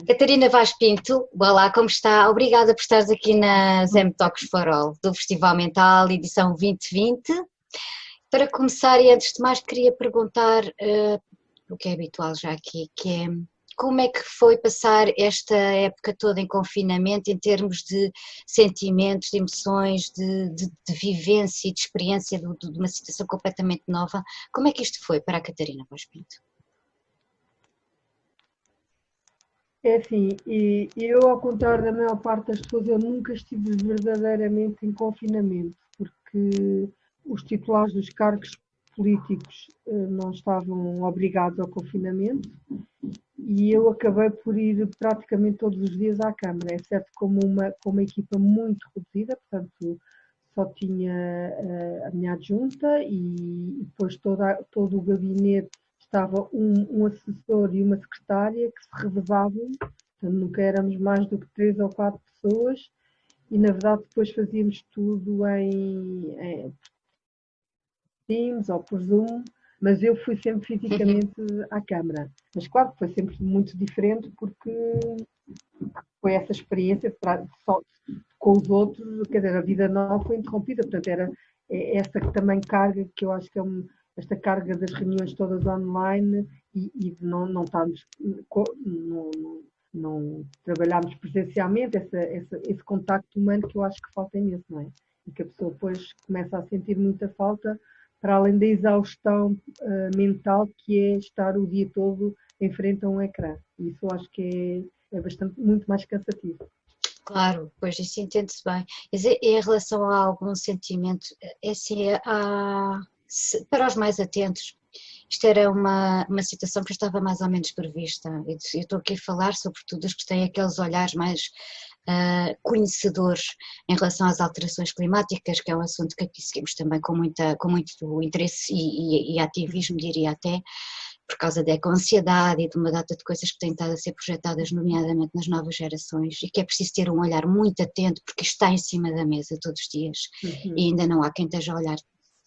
Catarina Vaz Pinto, olá, como está? Obrigada por estares aqui na Zem Talks for All, do Festival Mental, edição 2020. Para começar, e antes de mais, queria perguntar o que é habitual já aqui, que é como é que foi passar esta época toda em confinamento em termos de sentimentos, de emoções, de vivência e de experiência de uma situação completamente nova. Como é que isto foi para a Catarina Vaz Pinto? É assim, e eu, ao contrário da maior parte das pessoas, eu nunca estive verdadeiramente em confinamento, porque os titulares dos cargos políticos não estavam obrigados ao confinamento e eu acabei por ir praticamente todos os dias à Câmara, exceto com uma equipa muito reduzida, portanto só tinha a minha adjunta e depois todo o gabinete estava um assessor e uma secretária que se revezavam, portanto nunca éramos mais do que 3 ou 4 pessoas e na verdade depois fazíamos tudo em Teams ou por Zoom, mas eu fui sempre fisicamente à Câmara. Mas claro que foi sempre muito diferente porque foi essa experiência só com os outros, quer dizer, a vida não foi interrompida, portanto era essa também carga que eu acho que é esta carga das reuniões todas online e de não estarmos, não trabalharmos presencialmente, esse contacto humano que eu acho que falta imenso, não é? E que a pessoa depois começa a sentir muita falta, para além da exaustão mental que é estar o dia todo em frente a um ecrã. Isso eu acho que é bastante, muito mais cansativo. Claro, pois isso entende-se bem. Em relação a algum sentimento, é assim, para os mais atentos, isto era uma situação que estava mais ou menos prevista. Eu estou aqui a falar sobretudo os que têm aqueles olhares mais conhecedores em relação às alterações climáticas, que é um assunto que aqui seguimos também com muito interesse e ativismo, diria até, por causa da eco-ansiedade e de uma data de coisas que têm estado a ser projetadas, nomeadamente nas novas gerações, e que é preciso ter um olhar muito atento, porque isto está em cima da mesa todos os dias, e ainda não há quem esteja a olhar,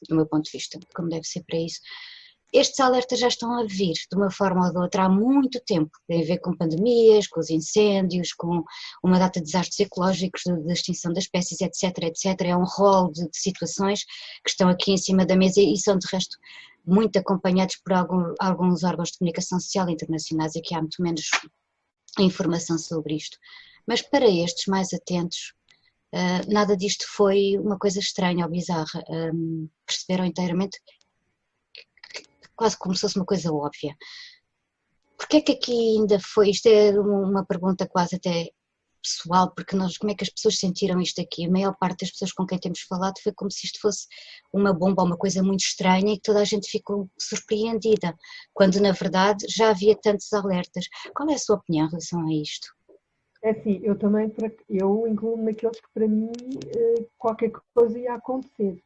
do meu ponto de vista, como deve ser para isso. Estes alertas já estão a vir, de uma forma ou de outra, há muito tempo, tem a ver com pandemias, com os incêndios, com uma data de desastres ecológicos, da extinção das espécies, etc, etc, é um rol de situações que estão aqui em cima da mesa e são, de resto, muito acompanhados por alguns órgãos de comunicação social internacionais, e que há muito menos informação sobre isto. Mas para estes mais atentos, nada disto foi uma coisa estranha ou bizarra, perceberam inteiramente, quase como se fosse uma coisa óbvia. Porquê é que aqui ainda foi, isto é uma pergunta quase até pessoal, porque como é que as pessoas sentiram isto aqui? A maior parte das pessoas com quem temos falado foi como se isto fosse uma bomba, uma coisa muito estranha e que toda a gente ficou surpreendida, quando na verdade já havia tantos alertas. Qual é a sua opinião em relação a isto? É assim, eu incluo naqueles que para mim qualquer coisa ia acontecer.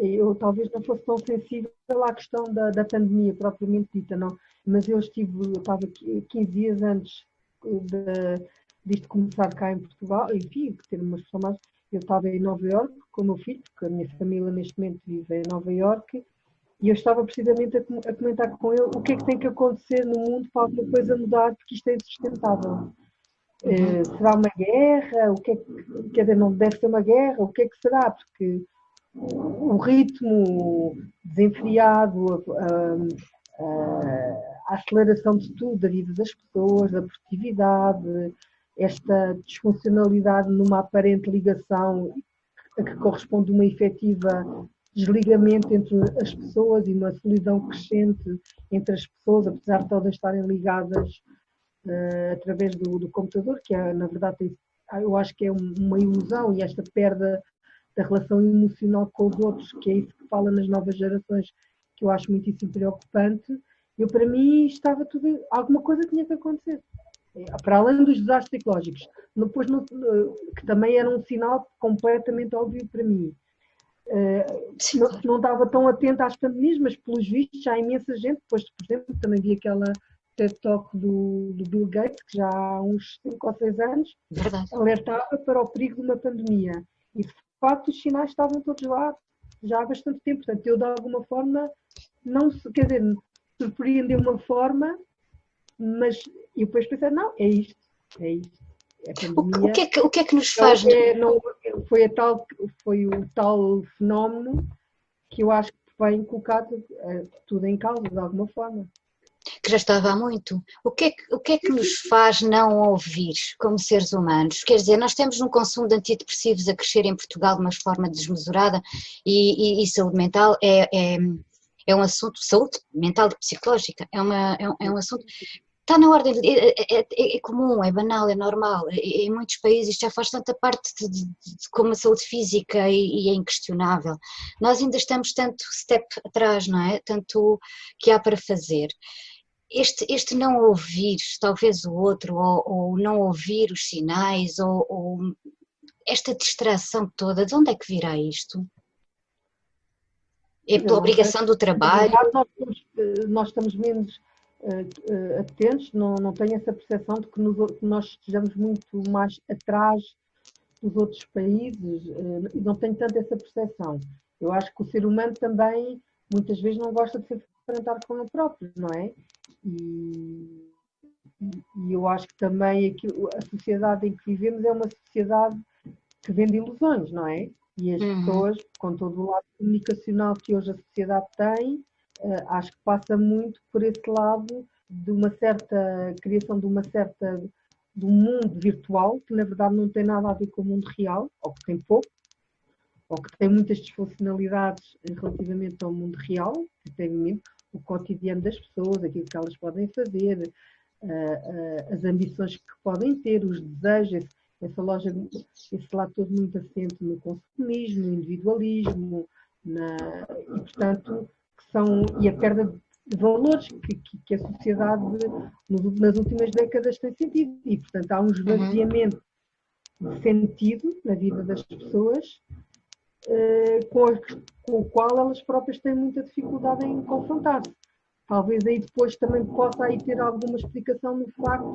Eu talvez não fosse tão sensível à questão da pandemia propriamente dita, não, mas eu estava 15 dias antes disto começar cá em Portugal, enfim, ter uma expressão mais, eu estava em Nova Iorque com o meu filho, porque a minha família neste momento vive em Nova Iorque, e eu estava precisamente a comentar com ele o que é que tem que acontecer no mundo para alguma coisa mudar, porque isto é insustentável. Será uma guerra? Quer dizer, não deve ser uma guerra? O que é que será? Porque o ritmo desenfreado, a aceleração de tudo, da vida das pessoas, da produtividade, esta disfuncionalidade numa aparente ligação a que corresponde uma efetiva desligamento entre as pessoas e uma solidão crescente entre as pessoas, apesar de todas estarem ligadas através do computador, que é, na verdade, eu acho que é uma ilusão, e esta perda da relação emocional com os outros, que é isso que fala nas novas gerações, que eu acho muitíssimo preocupante. Para mim, estava tudo, alguma coisa tinha que acontecer. Para além dos desastres ecológicos, depois, que também era um sinal completamente óbvio para mim. Não estava tão atenta às pandemias, mas pelos vistos há imensa gente, depois, por exemplo, também vi aquela TED Talk do Bill Gates, que já há uns 5 ou 6 anos, alertava para o perigo de uma pandemia. E de facto os sinais estavam todos lá já há bastante tempo. Portanto, eu de alguma forma, não, quer dizer, surpreendeu uma forma, mas E depois pensei, não, é isto, é isto. A O pandemia que é que nos faz... foi o tal fenómeno que eu acho que vem colocar tudo em causa, de alguma forma. Que já estava há muito. O que é que nos faz não ouvir como seres humanos? Quer dizer, nós temos um consumo de antidepressivos a crescer em Portugal de uma forma desmesurada e saúde mental é um assunto, saúde mental e psicológica, é um assunto, está na ordem, é comum, é banal, é normal. Em muitos países isto já faz tanta parte como a saúde física e é inquestionável. Nós ainda estamos tanto step atrás, não é? Tanto que há para fazer. Este não ouvir, talvez o outro, ou não ouvir os sinais, ou esta distração toda, de onde é que virá isto? É pela obrigação do Na trabalho? verdade, nós estamos menos atentos, não tenho essa percepção de que nós estejamos muito mais atrás dos outros países, não tenho tanto essa percepção. Eu acho que o ser humano também, muitas vezes, não gosta de ser enfrentado com ele próprio, não é? E eu acho que também a sociedade em que vivemos é uma sociedade que vende ilusões, não é? E as pessoas, com todo o lado comunicacional que hoje a sociedade tem, acho que passa muito por esse lado de uma certa criação de um mundo virtual que na verdade não tem nada a ver com o mundo real, ou que tem pouco, ou que tem muitas disfuncionalidades relativamente ao mundo real, que tem mesmo o cotidiano das pessoas, aquilo que elas podem fazer, as ambições que podem ter, os desejos, esse lado todo muito assente no consumismo, no individualismo, e portanto, e a perda de valores que a sociedade nas últimas décadas tem sentido. E portanto há um esvaziamento de sentido na vida das pessoas com o qual elas próprias têm muita dificuldade em confrontar-se. Talvez aí depois também possa aí ter alguma explicação no facto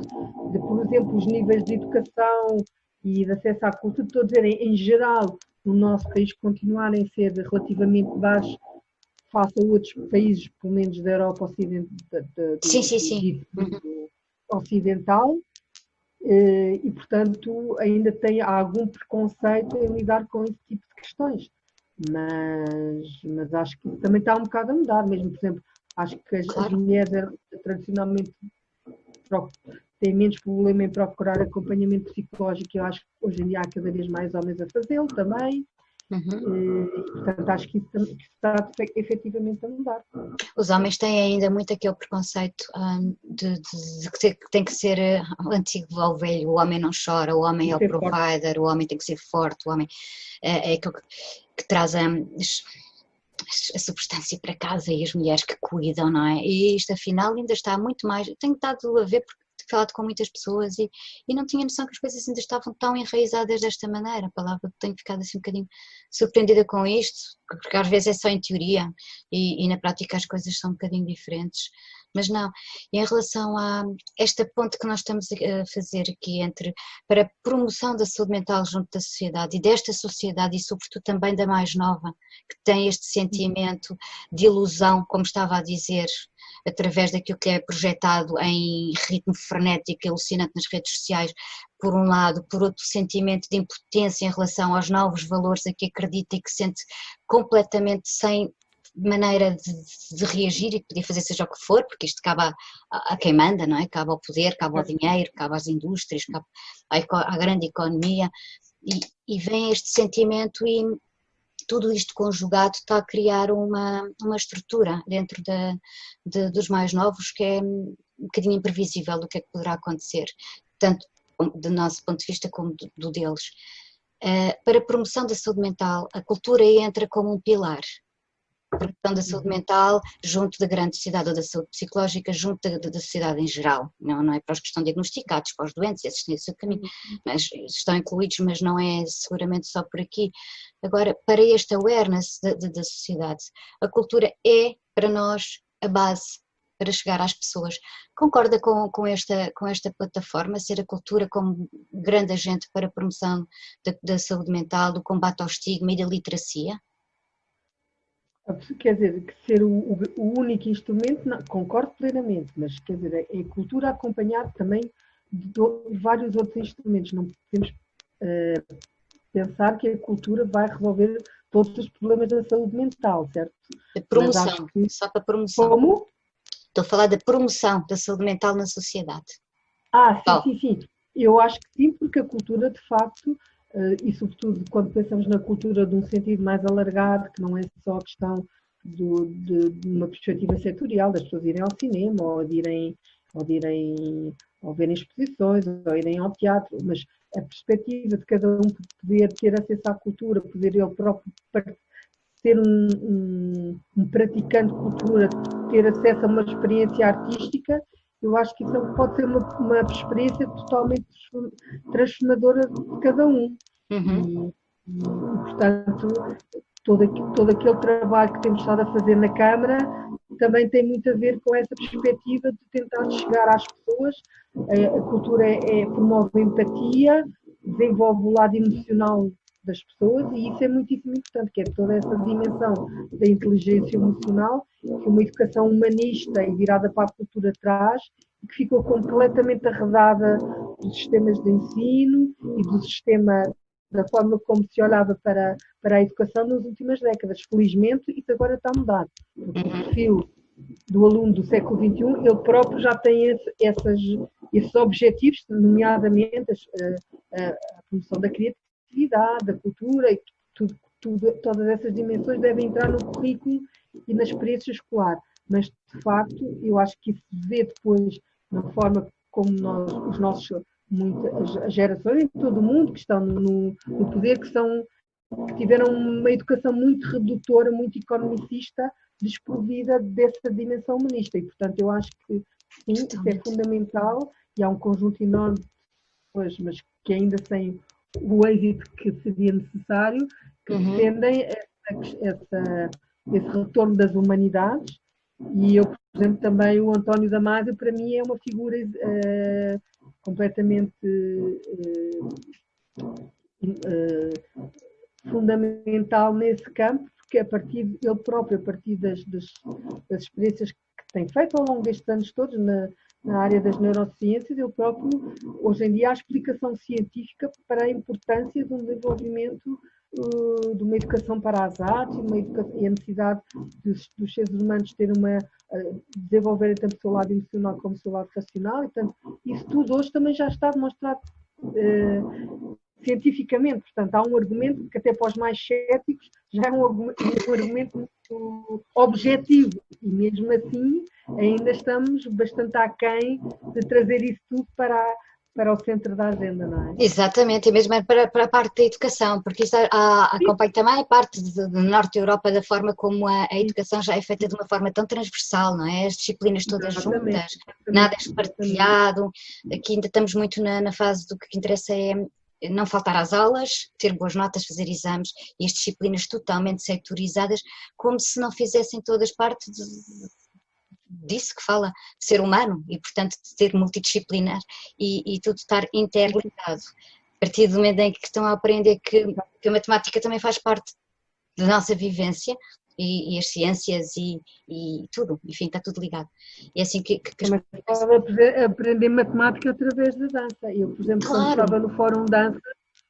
de, por exemplo, os níveis de educação e de acesso à cultura, estou a dizer, em geral, no nosso país continuarem a ser relativamente baixos face a outros países, pelo menos da Europa ocidental, e, portanto, ainda tem algum preconceito em lidar com esse tipo de questões. Mas acho que também está um bocado a mudar, mesmo, por exemplo, acho que as mulheres tradicionalmente têm menos problema em procurar acompanhamento psicológico, eu acho que hoje em dia há cada vez mais homens a fazê-lo também. Portanto, acho que isso está efetivamente a mudar. Os homens têm ainda muito aquele preconceito de que tem que ser o antigo ou o velho, o homem não chora, o homem é o provider, o homem tem que ser forte, o homem é aquele que traz a substância para casa e as mulheres que cuidam, não é? E isto afinal ainda está muito mais, tenho estado a ver porque tenho falado com muitas pessoas e não tinha noção que as coisas ainda estavam tão enraizadas desta maneira. A palavra, tenho ficado assim um bocadinho surpreendida com isto, porque às vezes é só em teoria e na prática as coisas são um bocadinho diferentes. Mas não, em relação a esta ponte que nós estamos a fazer aqui para a promoção da saúde mental junto da sociedade e desta sociedade e sobretudo também da mais nova, que tem este sentimento de ilusão, como estava a dizer, através daquilo que é projetado em ritmo frenético e alucinante nas redes sociais, por um lado, por outro sentimento de impotência em relação aos novos valores a que acredita e que sente completamente sem maneira de reagir e de poder fazer seja o que for, porque isto cabe a quem manda, não é? Cabe ao poder, cabe ao dinheiro, cabe às indústrias, cabe à grande economia e vem este sentimento e tudo isto conjugado está a criar uma estrutura dentro dos mais novos que é um bocadinho imprevisível do que é que poderá acontecer, tanto do nosso ponto de vista como do deles. Para a promoção da saúde mental, a cultura entra como um pilar. A promoção da saúde mental junto da grande sociedade ou da saúde psicológica junto da sociedade em geral, não é para os que estão diagnosticados, para os doentes, esses têm o seu caminho, mas estão incluídos, mas não é seguramente só por aqui. Agora, para este awareness da sociedade, a cultura é para nós a base para chegar às pessoas. Concorda com esta plataforma, ser a cultura como grande agente para a promoção da saúde mental, do combate ao estigma e da literacia? quer dizer, que ser o único instrumento, não, concordo plenamente, mas quer dizer, é a cultura acompanhada também de vários outros instrumentos. Não podemos pensar que a cultura vai resolver todos os problemas da saúde mental, certo? A promoção, só para promoção. Como? Estou a falar da promoção da saúde mental na sociedade. Sim. Eu acho que sim, porque a cultura, de facto, e sobretudo quando pensamos na cultura de um sentido mais alargado, que não é só a questão de uma perspectiva setorial, das pessoas irem ao cinema, ou verem exposições, ou irem ao teatro, mas a perspectiva de cada um poder ter acesso à cultura, poder ele próprio ser um praticante de cultura, ter acesso a uma experiência artística, eu acho que isso pode ser uma experiência totalmente transformadora de cada um. Uhum. E, portanto, todo aquele trabalho que temos estado a fazer na Câmara também tem muito a ver com essa perspectiva de tentar chegar às pessoas. A cultura promove a empatia, desenvolve o lado emocional das pessoas, e isso é muitíssimo importante, que é toda essa dimensão da inteligência emocional que uma educação humanista e virada para a cultura traz, e que ficou completamente arredada dos sistemas de ensino e do sistema, da forma como se olhava para a educação nas últimas décadas. Felizmente, isso agora está a mudar. O perfil do aluno do século XXI, ele próprio já tem esses objetivos, nomeadamente a promoção da criatividade, da cultura, e todas essas dimensões devem entrar no currículo e na experiência escolar. Mas, de facto, eu acho que isso se vê depois na forma como as gerações em todo o mundo que estão no poder, que tiveram uma educação muito redutora, muito economicista, desprovida dessa dimensão humanista. E, portanto, eu acho que sim, isso é fundamental, e há um conjunto enorme de pessoas, mas que ainda sem o êxito que seria necessário, que defendem esse retorno das humanidades. E eu, por exemplo, também o António Damasio, para mim, é uma figura completamente fundamental nesse campo, porque ele próprio, a partir das experiências que tem feito ao longo destes anos todos na área das neurociências, ele próprio, hoje em dia, há explicação científica para a importância de um desenvolvimento de uma educação para as artes e a necessidade dos seres humanos desenvolverem tanto o seu lado emocional como o seu lado racional. E, portanto, isso tudo hoje também já está demonstrado cientificamente. Portanto, há um argumento que até para os mais céticos já é um argumento muito objetivo, e mesmo assim ainda estamos bastante aquém de trazer isso tudo para o centro da agenda, não é? Exatamente, e mesmo para a parte da educação, porque isso acompanha também a parte do Norte da Europa, da forma como a educação já é feita de uma forma tão transversal, não é? As disciplinas todas juntas, nada é espartilhado. Aqui ainda estamos muito na fase do que interessa é não faltar às aulas, ter boas notas, fazer exames, e as disciplinas totalmente setorizadas, como se não fizessem todas parte disso que fala, de ser humano, e portanto de ser multidisciplinar e tudo estar interligado. A partir do momento em que estão a aprender que a matemática também faz parte da nossa vivência, e as ciências e tudo, enfim, está tudo ligado. E é assim que também pode aprender matemática através da dança. Eu, por exemplo, quando estava no Fórum Dança,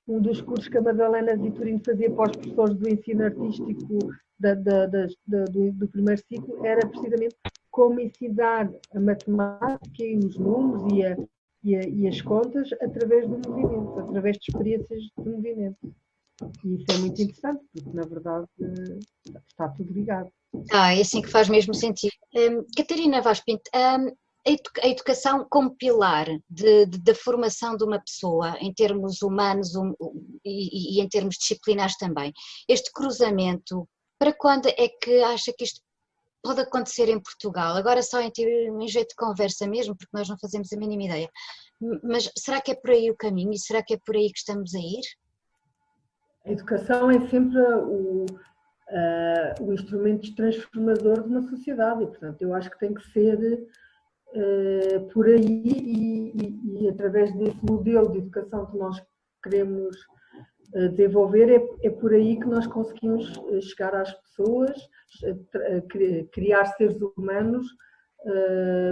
um dos cursos que a Madalena Vitorino fazia para os professores do ensino artístico do primeiro ciclo era precisamente como ensinar a matemática e os números e as contas através do movimento, através de experiências de movimento. E isso é muito interessante, porque na verdade está tudo ligado. É assim que faz mesmo sentido. Catarina Vaz Pinto, a educação como pilar da formação de uma pessoa em termos humanos e em termos disciplinares também. Este cruzamento, para quando é que acha que isto pode acontecer em Portugal? Agora só em jeito de conversa mesmo, porque nós não fazemos a mínima ideia. Mas será que é por aí o caminho e será que é por aí que estamos a ir? A educação é sempre o instrumento transformador de uma sociedade e, portanto, eu acho que tem que ser por aí e através desse modelo de educação que nós queremos desenvolver, é por aí que nós conseguimos chegar às pessoas, criar seres humanos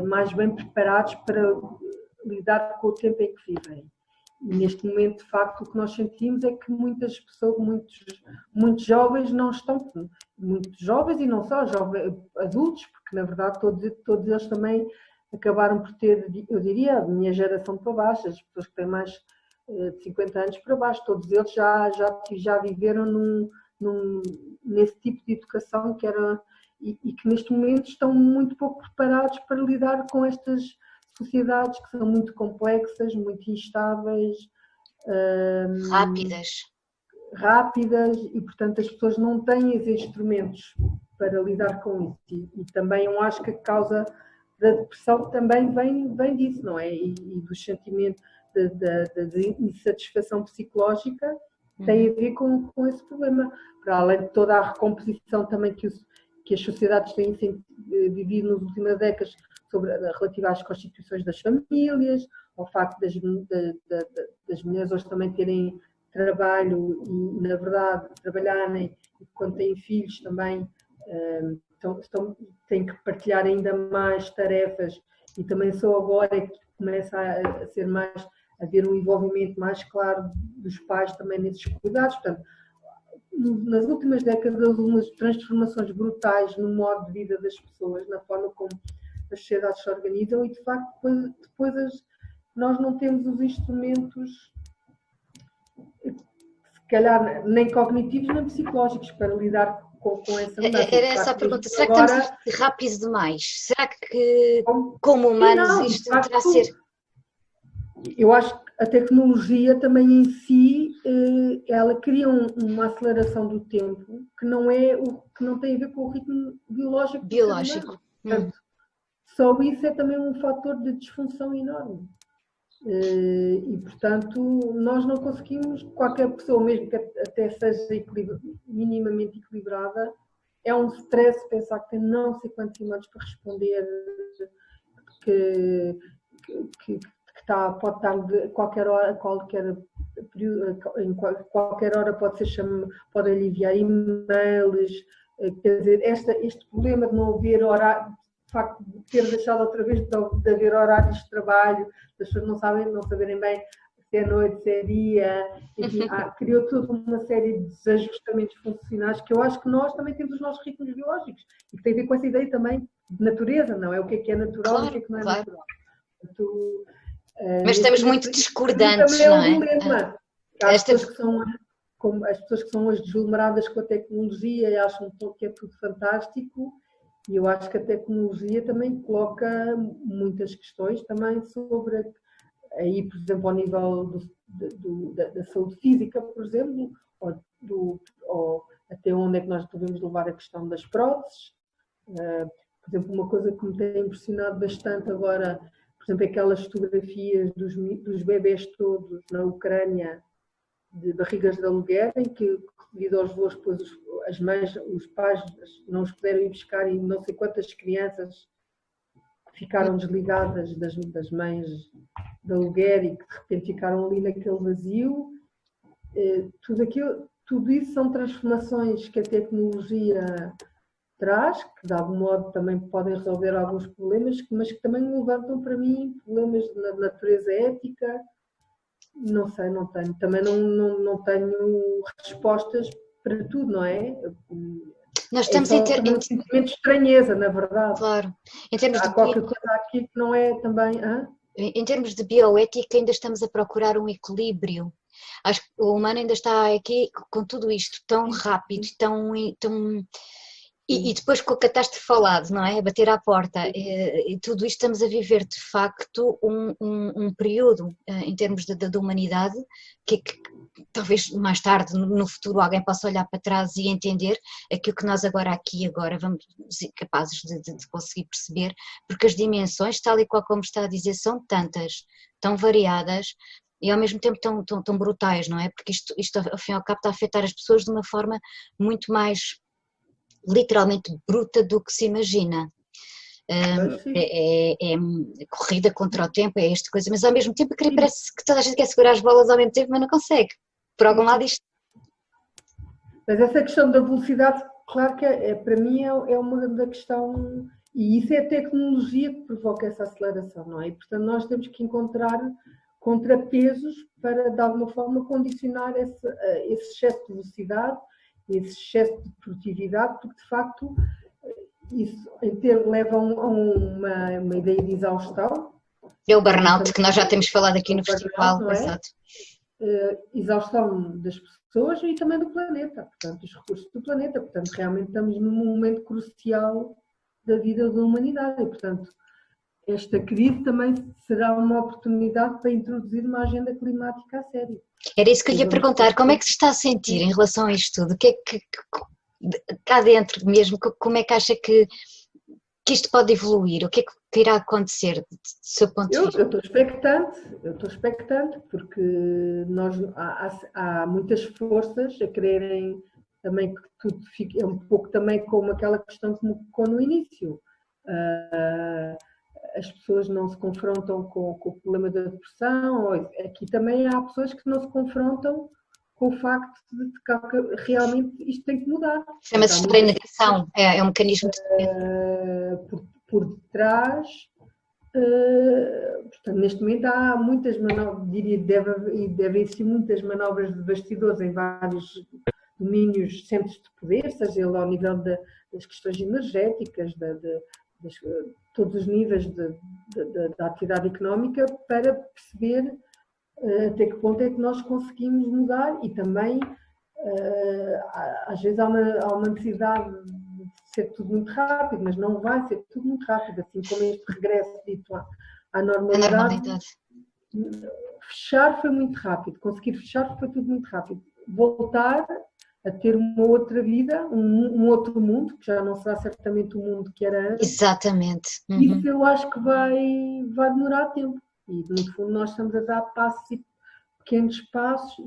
mais bem preparados para lidar com o tempo em que vivem. E neste momento, de facto, o que nós sentimos é que muitas pessoas, muitos jovens não estão, muitos jovens e não só jovens, adultos, porque na verdade todos eles também acabaram por ter, eu diria, a minha geração para baixo, as pessoas que têm mais de 50 anos para baixo, todos eles já viveram nesse tipo de educação que era, e que neste momento estão muito pouco preparados para lidar com estas sociedades que são muito complexas, muito instáveis, rápidas e, portanto, as pessoas não têm os instrumentos para lidar com isso. E também eu acho que a causa da depressão também vem disso, não é? E do sentimento de insatisfação psicológica tem a ver com esse problema. Para além de toda a recomposição também que as sociedades têm vivido nas últimas décadas relativa às constituições das famílias, ao facto das mulheres hoje também terem trabalho e, na verdade, trabalharem e quando têm filhos também têm que partilhar ainda mais tarefas e também só agora é que começa a ser mais, a haver um envolvimento mais claro dos pais também nesses cuidados. Portanto, nas últimas décadas houve umas transformações brutais no modo de vida das pessoas, na forma como as sociedades se organizam e, de facto, depois nós não temos os instrumentos, se calhar, nem cognitivos nem psicológicos para lidar com essa mudança. Era essa a pergunta. Será que estamos rápidos demais? Será que, como humanos, isto terá a ser... Eu acho que a tecnologia também em si, ela cria uma aceleração do tempo que não tem a ver com o ritmo biológico. Portanto, só isso é também um fator de disfunção enorme. E, portanto, nós não conseguimos, qualquer pessoa, mesmo que até seja minimamente equilibrada, é um stress pensar que tem não sei quantos minutos para responder, que pode estar de qualquer hora, em qualquer hora pode enviar e-mails, quer dizer, este problema de não haver horário, de facto de ter deixado outra vez de haver horários de trabalho, as pessoas não saberem bem se é noite, se é dia, enfim, criou toda uma série de desajustamentos funcionais que eu acho que nós também temos os nossos ritmos biológicos e que tem a ver com essa ideia também de natureza, não é? O que é natural e o que é que não é natural. Portanto, mas estamos muito discordantes, não é? Um problema. As pessoas que são hoje deslumbradas com a tecnologia e acham que é tudo fantástico, e eu acho que a tecnologia também coloca muitas questões também sobre, aí, por exemplo, ao nível da saúde física, por exemplo, ou até onde é que nós devemos levar a questão das próteses. Por exemplo, uma coisa que me tem impressionado bastante agora, por exemplo, aquelas fotografias dos bebés todos na Ucrânia, de barrigas de aluguer, em que, devido aos voos, depois os pais não os puderam ir buscar e não sei quantas crianças ficaram desligadas das mães de aluguer e que de repente ficaram ali naquele vazio. Tudo isso são transformações que a tecnologia traz, que de algum modo também podem resolver alguns problemas, mas que também levantam para mim problemas de natureza ética. Não sei, não tenho. Também não tenho respostas para tudo, não é? Nós estamos um sentimento de estranheza, na verdade. Claro. Há qualquer coisa aqui que não é também... Em termos de bioética, ainda estamos a procurar um equilíbrio. Acho que o humano ainda está aqui com tudo isto tão rápido, tão e depois com a catástrofe falado, não é? A bater à porta. E tudo isto estamos a viver, de facto, um período, em termos da humanidade, que talvez mais tarde, no futuro, alguém possa olhar para trás e entender aquilo que nós agora vamos ser capazes de conseguir perceber, porque as dimensões, tal e qual como está a dizer, são tantas, tão variadas, e ao mesmo tempo tão brutais, não é? Porque isto, ao fim e ao cabo, está a afetar as pessoas de uma forma muito mais literalmente bruta do que se imagina. É corrida contra o tempo, é esta coisa, mas ao mesmo tempo parece que toda a gente quer segurar as bolas ao mesmo tempo, mas não consegue. Por algum lado isto Mas essa questão da velocidade, claro que para mim é uma da questão, e isso é a tecnologia que provoca essa aceleração, não é? E, portanto, nós temos que encontrar contrapesos para, de alguma forma, condicionar esse excesso de velocidade, esse excesso de produtividade, porque, de facto, isso leva a uma ideia de exaustão. É o burnout, que nós já temos falado aqui no festival, não é? exato. Exaustão das pessoas e também do planeta, portanto, dos recursos do planeta. Portanto, realmente estamos num momento crucial da vida da humanidade e, portanto, esta crise também será uma oportunidade para introduzir uma agenda climática a sério. Era isso que eu lhe ia perguntar, como é que se está a sentir em relação a isto tudo? O que é que cá dentro mesmo, como é que acha que isto pode evoluir? O que é que irá acontecer do seu ponto de vista? Eu estou expectante porque há muitas forças a quererem também que tudo fique, é um pouco também como aquela questão que me colocou no início. As pessoas não se confrontam com o problema da depressão, aqui também há pessoas que não se confrontam com o facto de que realmente isto tem que mudar. Chama-se história de negação, é um mecanismo de... Por detrás, portanto, neste momento há muitas manobras, diria, deve existir muitas manobras de bastidores em vários domínios, centros de poder, seja ele ao nível das questões energéticas, todos os níveis da atividade económica, para perceber até que ponto é que nós conseguimos mudar e também, às vezes há uma necessidade de ser tudo muito rápido, mas não vai ser tudo muito rápido, assim como este regresso dito à normalidade. Fechar foi muito rápido, conseguir fechar foi tudo muito rápido. Voltar a ter uma outra vida, um outro mundo, que já não será certamente o mundo que era antes. Exatamente. Isso eu acho que vai demorar tempo. E, no fundo, nós estamos a dar passos e pequenos passos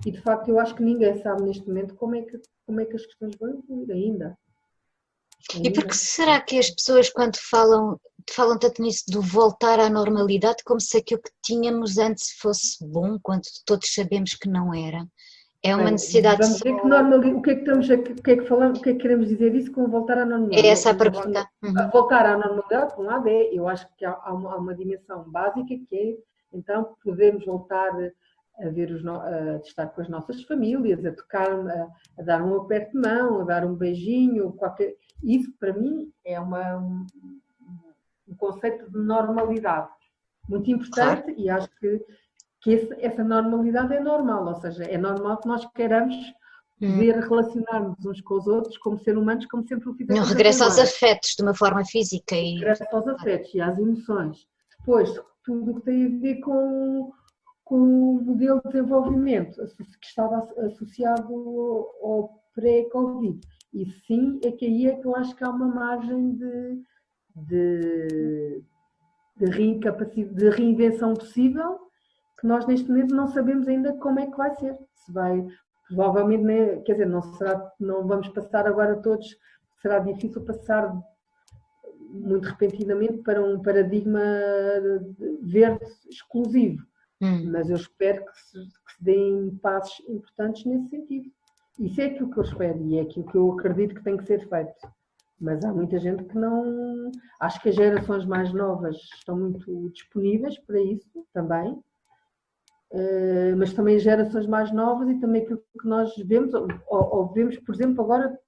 e, de facto, eu acho que ninguém sabe neste momento como é que as questões vão evoluir ainda. E por que será que as pessoas, quando falam tanto nisso do voltar à normalidade, como se aquilo que tínhamos antes fosse bom, quando todos sabemos que não era? É uma necessidade vamos ver o que é que falamos, o que é que queremos dizer isso com voltar à normalidade? É essa a pergunta. Voltar à normalidade, por um lado, eu acho que há uma dimensão básica que é, então, podermos voltar a estar com as nossas famílias, a tocar, a dar um aperto de mão, a dar um beijinho, isso para mim é um conceito de normalidade muito importante, claro. E acho que essa normalidade é normal, ou seja, é normal que nós queiramos poder relacionar-nos uns com os outros como seres humanos, como sempre o fizemos. Um regresso aos afetos de uma forma física. Regresso aos afetos e às emoções. Depois, tudo o que tem a ver com o modelo de desenvolvimento que estava associado ao pré-Covid. E sim, é que aí é que eu acho que há uma margem de reinvenção possível, que nós neste momento não sabemos ainda como é que vai ser. Se vai, provavelmente, quer dizer, não vamos passar agora todos, será difícil passar muito repentinamente para um paradigma verde exclusivo. Mas eu espero que se deem passos importantes nesse sentido. Isso é aquilo que eu espero e é aquilo que eu acredito que tem que ser feito. Mas há muita gente que não... Acho que as gerações mais novas estão muito disponíveis para isso também. Mas também as gerações mais novas e também aquilo que nós vemos, ou vemos, por exemplo, agora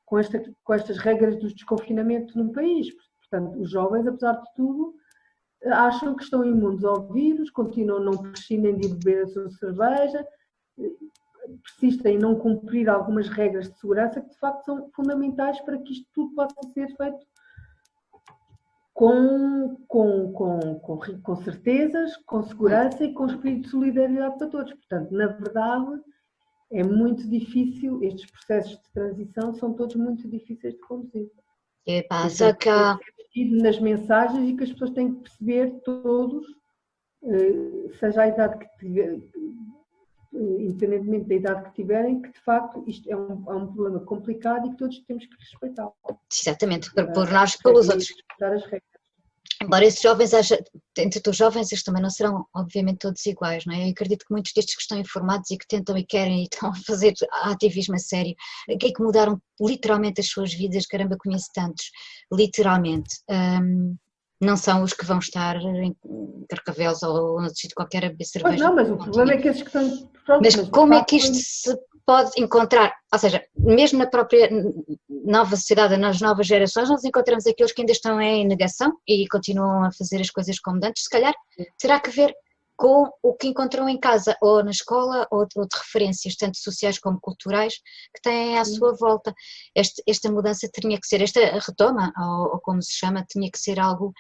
com estas regras do desconfinamento no país. Portanto, os jovens, apesar de tudo, acham que estão imunes ao vírus, continuam, não prescindem de beber a sua cerveja, persistem em não cumprir algumas regras de segurança que de facto são fundamentais para que isto tudo possa ser feito com certezas, com segurança e com espírito de solidariedade para todos. Portanto, na verdade, é muito difícil, estes processos de transição são todos muito difíceis de conduzir. Só que nas mensagens e que as pessoas têm que perceber todos, seja a idade que tiver, independentemente da idade que tiverem, que de facto isto é um problema complicado e que todos temos que respeitá-lo. Exatamente, por nós, pelos outros. Respeitar as regras. embora esses jovens, entre os jovens, eles também não serão, obviamente, todos iguais, não é? Eu acredito que muitos destes que estão informados e que tentam e querem e estão a fazer ativismo a sério, que mudaram literalmente as suas vidas, caramba, conheço tantos, literalmente. Não são os que vão estar em Carcavelos ou no sítio qualquer a beber Pois cerveja. não, mas o problema é que esses que estão... Pronto, Mas como é que facto, isto se pode encontrar? Ou seja, mesmo na própria nova sociedade, nas novas gerações, nós encontramos aqueles que ainda estão em negação e continuam a fazer as coisas como antes. Se calhar terá que ver com o que encontram em casa ou na escola ou de referências, tanto sociais como culturais, que têm à sua volta. Esta mudança tinha que ser, esta retoma, ou como se chama, tinha que ser algo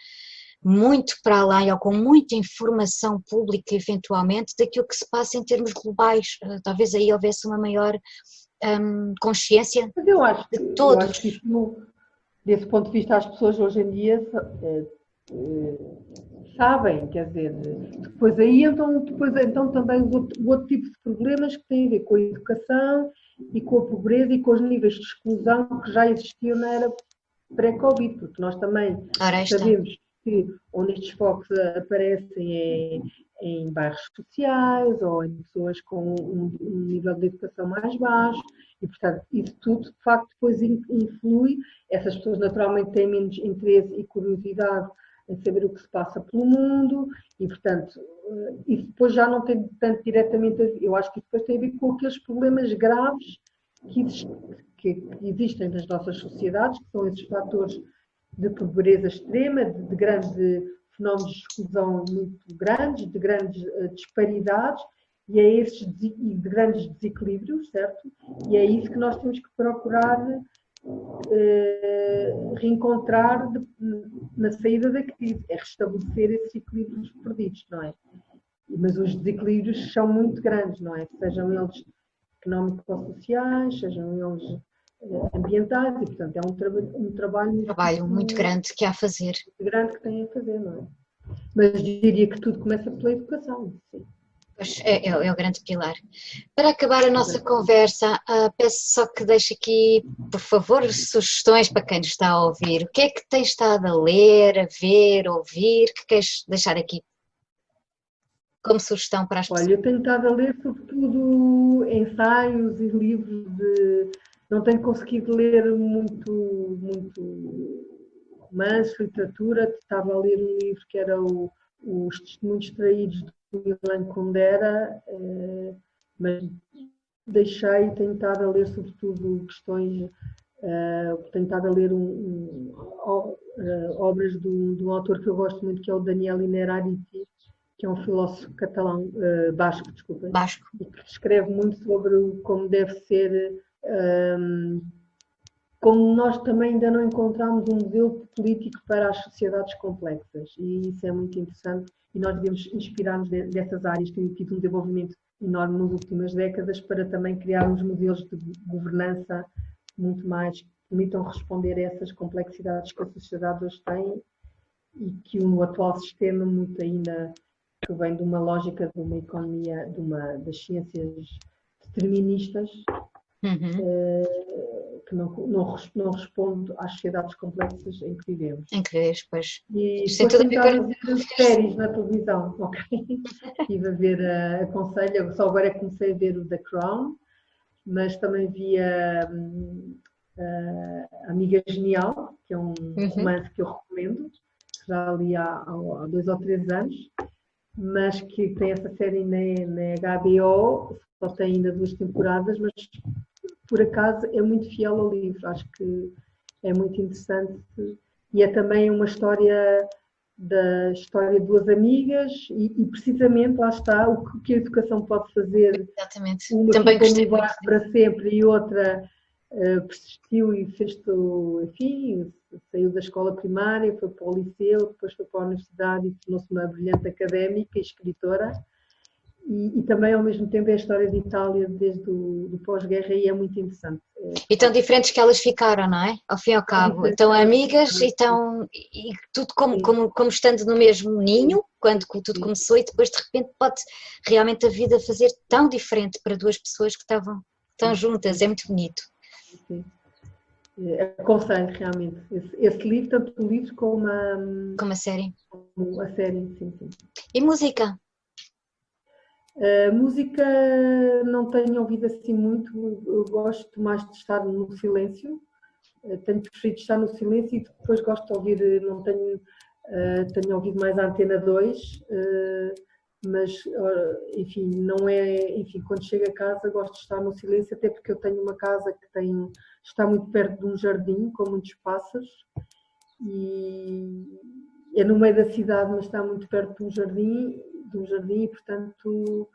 muito para além ou com muita informação pública eventualmente daquilo que se passa em termos globais. Talvez aí houvesse uma maior consciência mas eu acho de que, todos. desse ponto de vista, as pessoas hoje em dia sabem, quer dizer, depois aí então também o outro tipo de problemas que têm a ver com a educação e com a pobreza e com os níveis de exclusão que já existiam na era pré-Covid, porque nós também sabemos que onde estes focos aparecem é em bairros sociais ou em pessoas com um nível de educação mais baixo e, portanto, isso tudo, de facto, depois influi. Essas pessoas naturalmente têm menos interesse e curiosidade em saber o que se passa pelo mundo e, portanto, isso depois já não tem tanto diretamente a ver. Eu acho que isso depois tem a ver com aqueles problemas graves que existem nas nossas sociedades, que são esses fatores de pobreza extrema, de grandes fenómenos de exclusão muito grandes, de grandes disparidades e de grandes desequilíbrios, certo? E é isso que nós temos que procurar reencontrar na saída da crise, é restabelecer esses equilíbrios perdidos, não é? Mas os desequilíbrios são muito grandes, não é? Sejam eles económico-sociais, sejam eles ambientais, e portanto é um trabalho Muito grande que há a fazer. Grande que tem a fazer, não é? Mas diria que tudo começa pela educação, sim. Pois é o grande pilar. Para acabar a nossa conversa, peço só que deixe aqui, por favor, sugestões para quem nos está a ouvir. O que é que tens estado a ler, a ver, a ouvir, que queres deixar aqui como sugestão para as pessoas? Olha, eu tenho estado a ler sobretudo ensaios e livros de... Não tenho conseguido ler muito romance, literatura. Estava a ler um livro que era Os Testemunhos Traídos do Milan Kundera, mas deixei e tenho estado a ler sobretudo questões... tenho estado a ler obras de um autor que eu gosto muito, que é o Daniel Innerarity, que é um filósofo catalão, basco, desculpa, Basco. e que escreve muito sobre como deve ser, como nós também ainda não encontramos um modelo político para as sociedades complexas, e isso é muito interessante, e nós devemos inspirar-nos dessas áreas que têm tido um desenvolvimento enorme nas últimas décadas para também criarmos modelos de governança muito mais que permitam responder a essas complexidades que a sociedade hoje tem e que no atual sistema muito ainda que vem de uma lógica de uma economia, das ciências deterministas, que não responde às sociedades complexas em que vivemos. Em que vivemos, pois. E depois tentar ver séries na televisão, ok? Estive a ver, aconselho, só agora comecei a ver o The Crown, mas também vi a Amiga Genial, que é um romance que eu recomendo, que já li há 2 ou 3 anos, mas que tem essa série na HBO, só tem ainda 2 temporadas, mas por acaso é muito fiel ao livro, acho que é muito interessante e é também uma história de 2 amigas e precisamente lá está o que a educação pode fazer. Exatamente. Uma também ficou no bar para sempre e outra persistiu e fez, enfim, saiu da escola primária, foi para o liceu, depois foi para a universidade e tornou-se uma brilhante académica e escritora. E também, ao mesmo tempo, é a história de Itália desde o pós-guerra e é muito interessante. E tão diferentes que elas ficaram, não é? Ao fim e ao cabo. Estão amigas e tudo como estando no mesmo ninho, quando tudo começou, e depois, de repente, pode realmente a vida fazer tão diferente para 2 pessoas que estavam tão juntas. É muito bonito. Sim. Aconselho realmente esse livro, tanto o livro como Como a série. a série, sim, sim. E música? Música não tenho ouvido assim muito, eu gosto mais de estar no silêncio, tenho preferido estar no silêncio e depois gosto de ouvir, não tenho, tenho ouvido mais a Antena 2, mas enfim, não é, enfim, quando chego a casa gosto de estar no silêncio, até porque eu tenho uma casa que está muito perto de um jardim com muitos pássaros e é no meio da cidade, mas está muito perto de um jardim e portanto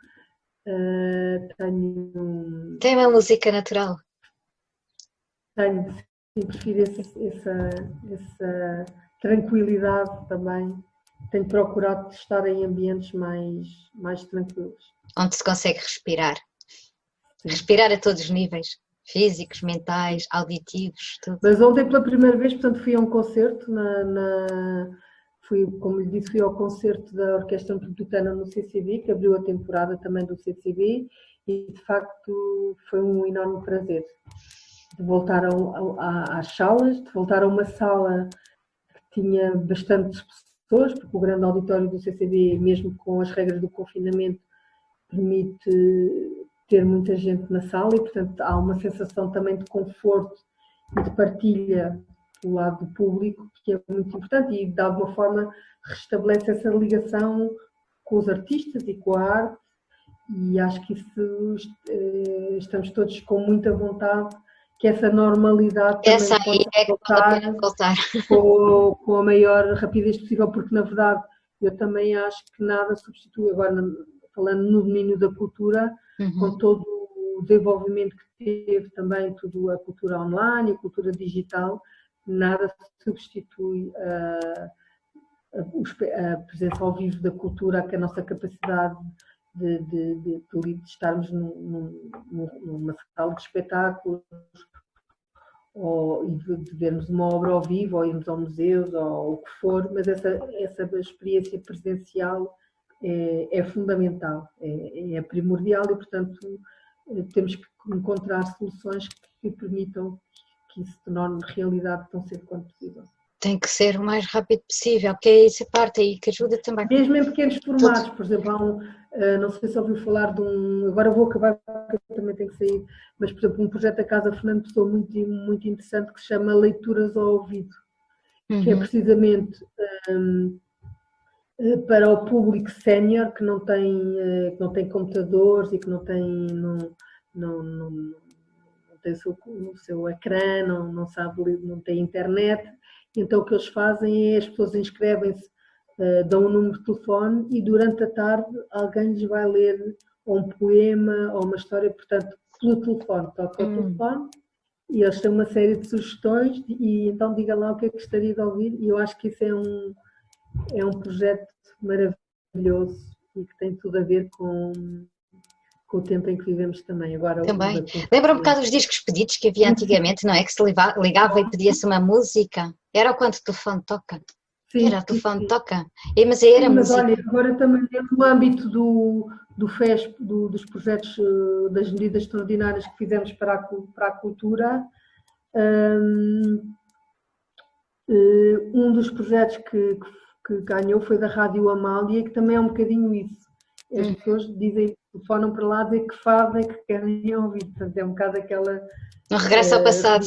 Tem uma música natural. tenho sim, prefiro essa tranquilidade também. Tenho procurado estar em ambientes mais tranquilos. Onde se consegue respirar. Sim. Respirar a todos os níveis. Físicos, mentais, auditivos, tudo. Mas ontem pela primeira vez, portanto, fui a um concerto, como lhe disse, fui ao concerto da Orquestra Metropolitana no CCB, que abriu a temporada também do CCB, e de facto foi um enorme prazer de voltar às salas, de voltar a uma sala que tinha bastantes pessoas, porque o grande auditório do CCB, mesmo com as regras do confinamento, permite ter muita gente na sala e, portanto, há uma sensação também de conforto e de partilha do lado do público, que é muito importante e, de alguma forma, restabelece essa ligação com os artistas e com a arte e acho que isso estamos todos com muita vontade que essa normalidade também essa aí é que vale a pena voltar. Com a maior rapidez possível, porque, na verdade, eu também acho que nada substitui, agora falando no domínio da cultura, com todo o desenvolvimento que teve também, toda a cultura online, a cultura digital, nada substitui a presença ao vivo da cultura, que a nossa capacidade de estarmos numa sala de espetáculos ou de vermos uma obra ao vivo, ou irmos ao museu, ou o que for, mas essa experiência presencial é fundamental, é primordial e, portanto, temos que encontrar soluções que permitam que isso se torne realidade tão cedo quanto possível. Tem que ser o mais rápido possível, porque é essa parte aí que ajuda também. Mesmo em pequenos formatos, por exemplo, não sei se ouviu falar de agora vou acabar porque eu também tenho que sair, mas por exemplo um projeto da Casa Fernando Pessoa muito, muito interessante que se chama Leituras ao Ouvido, que é precisamente para o público sénior que não tem computadores e que não tem o seu ecrã, não sabe, não tem internet. Então o que eles fazem é as pessoas inscrevem-se, dão um número de telefone e durante a tarde alguém lhes vai ler um poema ou uma história, portanto, pelo telefone, toca o telefone e eles têm uma série de sugestões e então diga lá o que é que gostaria de ouvir e eu acho que isso é um projeto maravilhoso e que tem tudo a ver com o tempo em que vivemos também. Agora, também. Lembra um bocado os discos pedidos que havia antigamente, não é? Que se ligava e pedia-se uma música. Era o quanto o telefone toca. Sim, era o telefone toca. Mas aí era sim, música. Mas olha, agora também no âmbito do FESP, dos projetos, das medidas extraordinárias que fizemos para a cultura, um dos projetos que ganhou foi da Rádio Amália, que também é um bocadinho isso. As pessoas dizem, telefonam para lá dizer que fazem, que querem ouvir. Portanto, é um bocado aquela... Um regresso ao passado.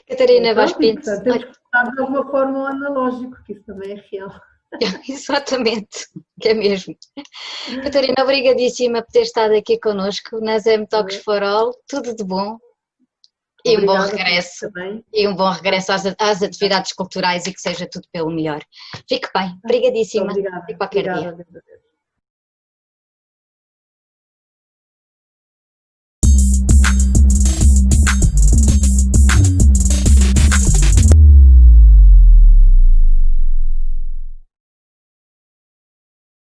Catarina Vaz Pinto. Portanto, temos que estar de alguma forma ao analógico, que isso também é real. Exatamente, que é mesmo. Catarina, obrigadíssima por ter estado aqui connosco nas M-Talks for All. Tudo de bom. E um bom regresso. E um bom regresso às atividades culturais e que seja tudo pelo melhor. Fique bem. Obrigadíssima. Obrigada. E qualquer dia.